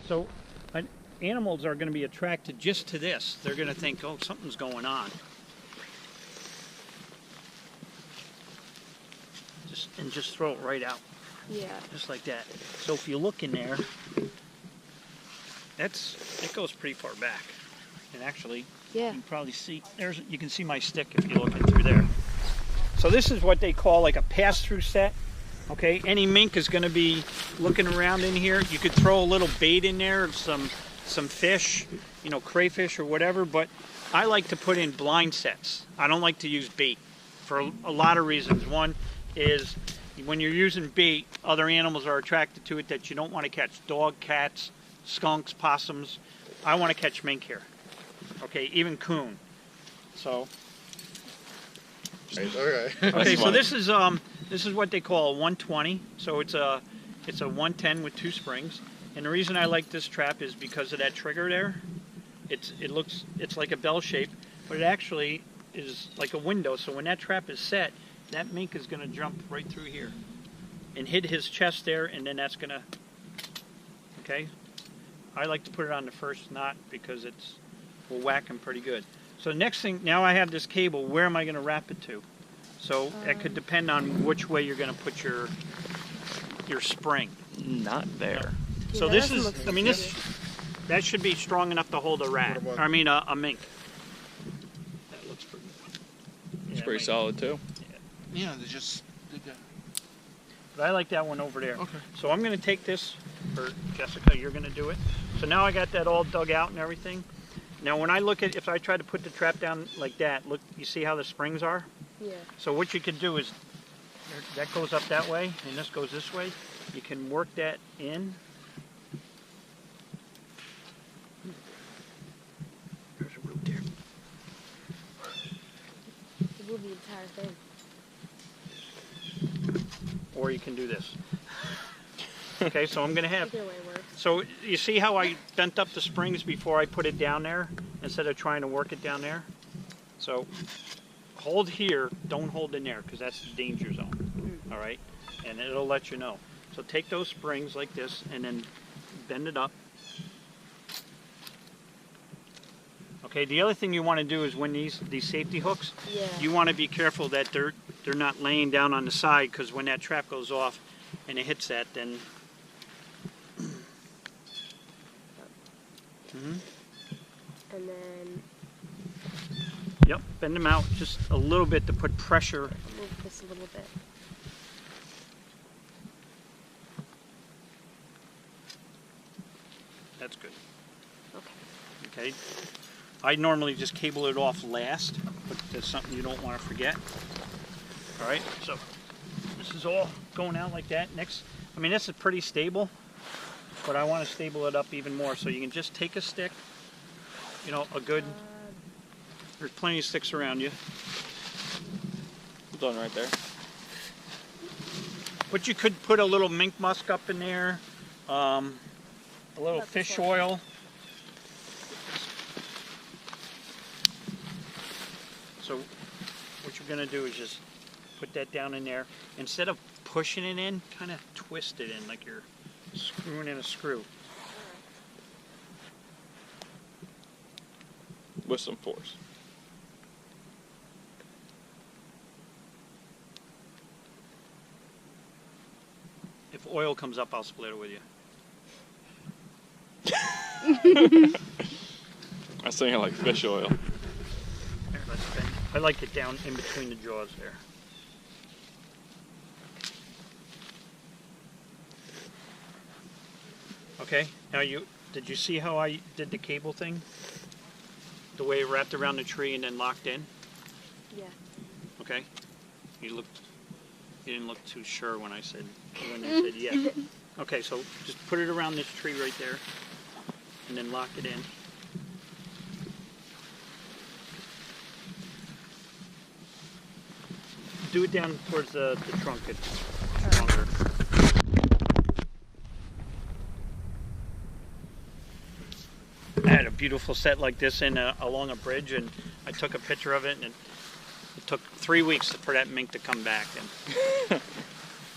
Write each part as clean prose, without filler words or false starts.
So animals are going to be attracted just to this. They're going to think, oh, something's going on. Just throw it right out. Yeah. Just like that. So if you look in there, it goes pretty far back. And actually, yeah, you can probably see, you can see my stick if you look in through there. So this is what they call like a pass-through set. Okay, any mink is going to be looking around in here. You could throw a little bait in there of some fish, you know, crayfish or whatever, but I like to put in blind sets. I don't like to use bait for a lot of reasons. One is when you're using bait, other animals are attracted to it that you don't want to catch. Dog, cats, skunks, possums. I want to catch mink here. Okay, even coon. So. Okay. Okay, so this is what they call a 120. So it's a 110 with 2 springs. And the reason I like this trap is because of that trigger there. It's like a bell shape, but it actually is like a window. So when that trap is set, that mink is going to jump right through here and hit his chest there, and then that's going to. Okay. I like to put it on the first knot because will whack him pretty good. So next thing, now I have this cable, where am I going to wrap it to? So that could depend on which way you're going to put your spring. Not there. Yeah. So this is, I mean, that should be strong enough to hold a rat. I mean, a mink. That looks pretty good. It's pretty solid too. Yeah, they just did that. But I like that one over there. Okay. So I'm going to take this, or Jessica, you're going to do it. So now I got that all dug out and everything. Now when I look at, if I try to put the trap down like that, look, you see how the springs are? Yeah. So what you could do is, that goes up that way, and this goes this way. You can work that in. There's a root there. Move the entire thing. Or you can do this. Okay, so I'm going to have, Either way works. so you see how I bent up the springs before I put it down there instead of trying to work it down there? So hold here, don't hold in there because that's the danger zone, all right? And it'll let you know. So take those springs like this and then bend it up. Okay, the other thing you want to do is when these safety hooks, you want to be careful that they're not laying down on the side, because when that trap goes off and it hits that, then And then yep, bend them out just a little bit to put pressure. move this a little bit. That's good. Okay. Okay. I normally just cable it off last, but that's something you don't want to forget. All right, so this is all going out like that. Next, I mean, this is pretty stable, but I want to stable it up even more. So you can just take a stick, you know, a good, there's plenty of sticks around you. There's one right there. But you could put a little mink musk up in there, a little fish oil. So what you're going to do is just put that down in there. Instead of pushing it in, kind of twist it in like you're screwing in a screw. With some force. If oil comes up, I'll split it with you. I was thinking like fish oil. Here, let's bend. I like it down in between the jaws there. Okay, now did you see how I did the cable thing? The way it wrapped around the tree and then locked in? Yeah. Okay. You didn't look too sure when I said yeah. Okay, so just put it around this tree right there and then lock it in. Do it down towards the trunk, it's stronger. I had a beautiful set like this along a bridge, and I took a picture of it, and it took 3 weeks for that mink to come back, and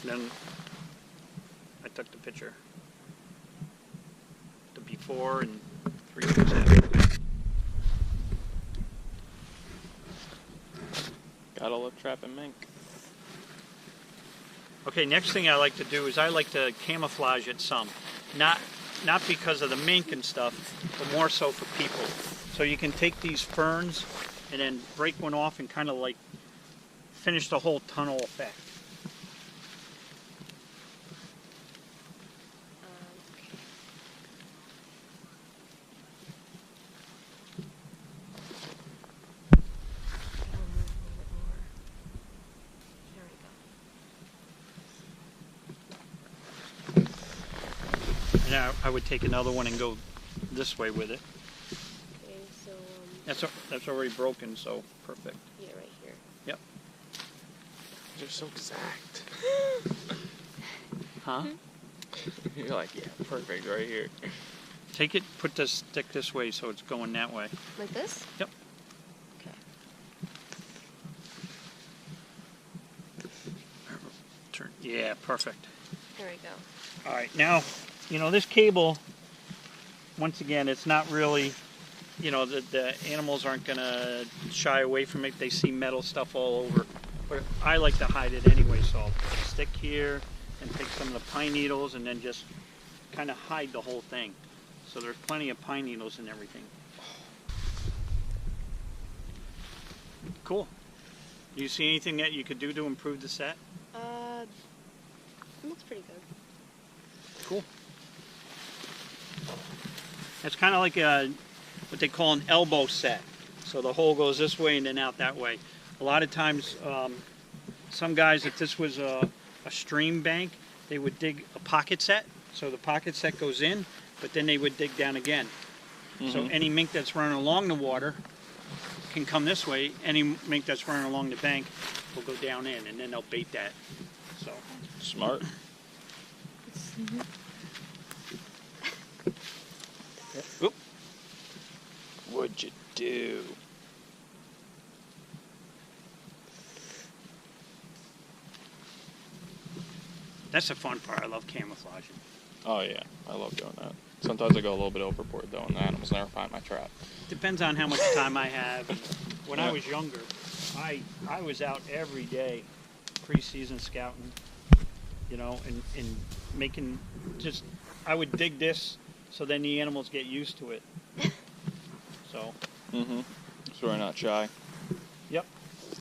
then I took the picture. The before and 3 weeks after. Gotta love trapping mink. Okay, next thing I like to do is I like to camouflage it some. Not because of the mink and stuff, but more so for people. So you can take these ferns and then break one off and kind of like finish the whole tunnel effect. And I would take another one and go this way with it. Okay, so That's already broken, so perfect. yeah, right here. Yep. You're so exact. Huh? You're like, yeah, perfect right here. Take it, put the stick this way so it's going that way. Like this? Yep. Okay. Turn. Yeah, perfect. There we go. All right, now, this cable, once again, it's not really, the animals aren't going to shy away from it. They see metal stuff all over. But I like to hide it anyway, so I'll put a stick here and take some of the pine needles and then just kind of hide the whole thing. So there's plenty of pine needles and everything. Cool. Do you see anything that you could do to improve the set? It looks pretty good. Cool. It's kind of like what they call an elbow set. So the hole goes this way and then out that way. A lot of times, some guys, if this was a stream bank, they would dig a pocket set. So the pocket set goes in, but then they would dig down again. Mm-hmm. So any mink that's running along the water can come this way. Any mink that's running along the bank will go down in, and then they'll bait that. So Smart. Oop. What'd you do? That's the fun part. I love camouflaging. Oh yeah, I love doing that. Sometimes I go a little bit overboard though, and the animals never find my trap. Depends on how much time I have. When I Yeah. was younger, I was out every day, pre-season scouting, and making just. I would dig this, so then the animals get used to it. So. Mm-hmm. So we're not shy.